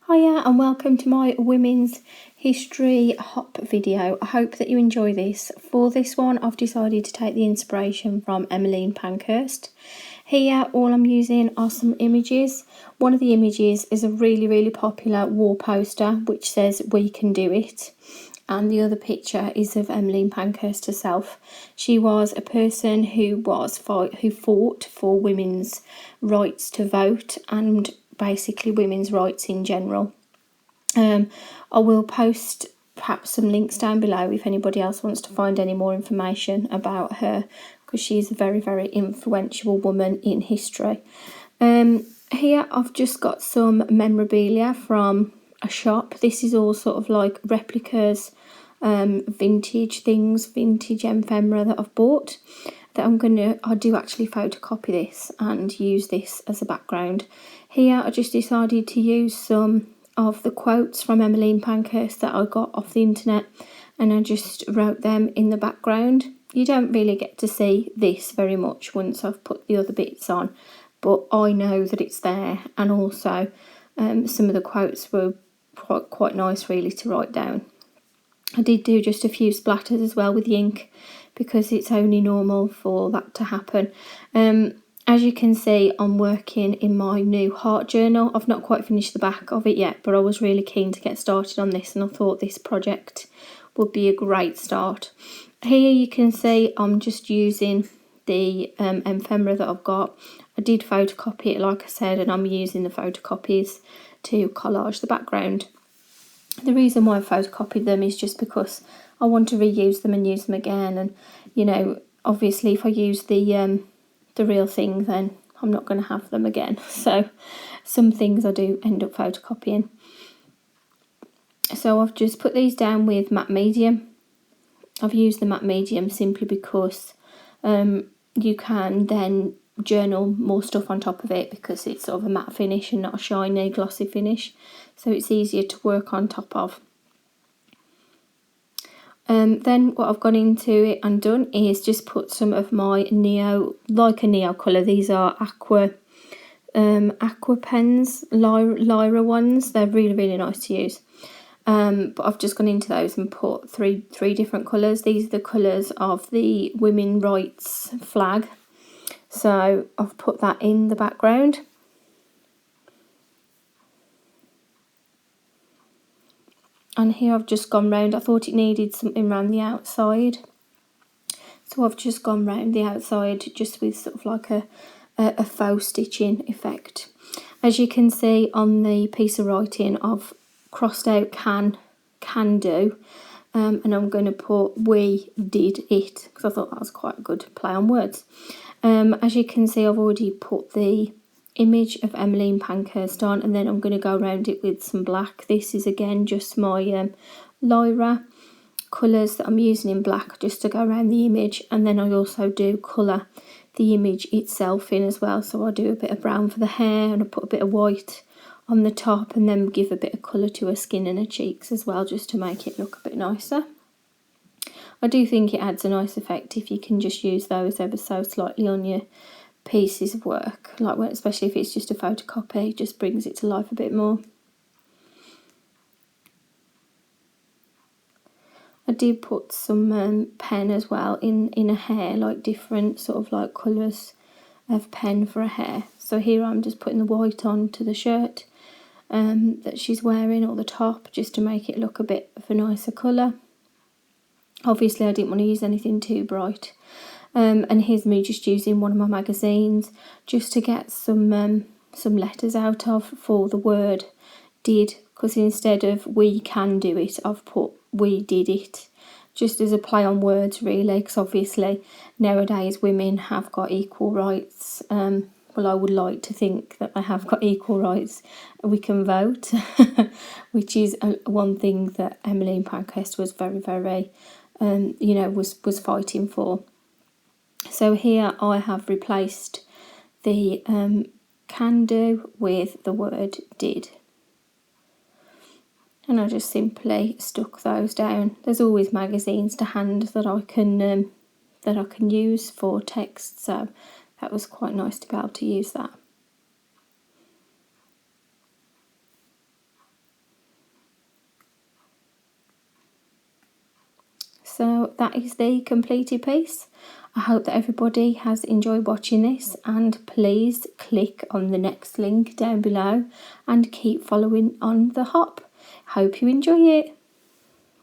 Hiya and welcome to my Women's History Hop video. I hope that you enjoy this. For this one I've decided to take the inspiration from Emmeline Pankhurst. Here all I'm using are some images. One of the images is a really popular wall poster which says "We can do it." And the other picture is of Emmeline Pankhurst herself. She was a person who fought for women's rights to vote and basically women's rights in general. I will post perhaps some links down below if anybody else wants to find any more information about her, because she's a very influential woman in history. Here I've just got some memorabilia from a shop. This is all sort of like replicas, vintage things, vintage ephemera that I've bought. That I do actually photocopy this and use this as a background. Here I just decided to use some of the quotes from Emmeline Pankhurst that I got off the internet, and I just wrote them in the background. You don't really get to see this very much once I've put the other bits on, but I know that it's there, and also some of the quotes were quite nice really to write down. I did do just a few splatters as well with the ink, because it's only normal for that to happen. As you can see, I'm working in my new heart journal. I've not quite finished the back of it yet, but I was really keen to get started on this, and I thought this project would be a great start. Here you can see I'm just using the ephemera that I've got. I did photocopy it, like I said, and I'm using the photocopies to collage the background. The reason why I photocopied them is just because I want to reuse them and use them again, and you know, obviously if I use the real thing, then I'm not going to have them again. So some things I do end up photocopying. So I've just put these down with matte medium. I've used the matte medium simply because you can then journal more stuff on top of it, because it's sort of a matte finish and not a shiny glossy finish, so it's easier to work on top of. Then what I've gone into it and done is just put some of my neo colour. These are aqua pens, Lyra ones. They're really nice to use. But I've just gone into those and put three different colours. These are the colours of the women's rights flag, so I've put that in the background. And here I've just gone round. I thought it needed something around the outside, so I've just gone round the outside just with sort of like a faux stitching effect. As you can see on the piece of writing, I've crossed out can do, and I'm going to put "we did it" because I thought that was quite a good play on words. As you can see, I've already put the image of Emmeline Pankhurst on, and then I'm going to go around it with some black. This is again just my Lyra colours that I'm using in black just to go around the image, and then I also do colour the image itself in as well. So I do a bit of brown for the hair, and I put a bit of white on the top, and then give a bit of colour to her skin and her cheeks as well, just to make it look a bit nicer. I do think it adds a nice effect if you can just use those ever so slightly on your pieces of work, like especially if it's just a photocopy, it just brings it to life a bit more. I did put some pen as well in her hair, like different sort of like colours of pen for her hair. So here I'm just putting the white on to the shirt that she's wearing, or the top, just to make it look a bit of a nicer colour. Obviously I didn't want to use anything too bright. And here's me just using one of my magazines just to get some letters out of for the word did, because instead of "we can do it," I've put "we did it," just as a play on words really, because obviously nowadays women have got equal rights. Well, I would like to think that they have got equal rights. We can vote, which is one thing that Emmeline Pankhurst was very was fighting for. So here I have replaced the can do with the word did, and I just simply stuck those down. There's always magazines to hand that I can use for text, so that was quite nice to be able to use that. So that is the completed piece. I hope that everybody has enjoyed watching this, and please click on the next link down below and keep following on the hop. Hope you enjoy it.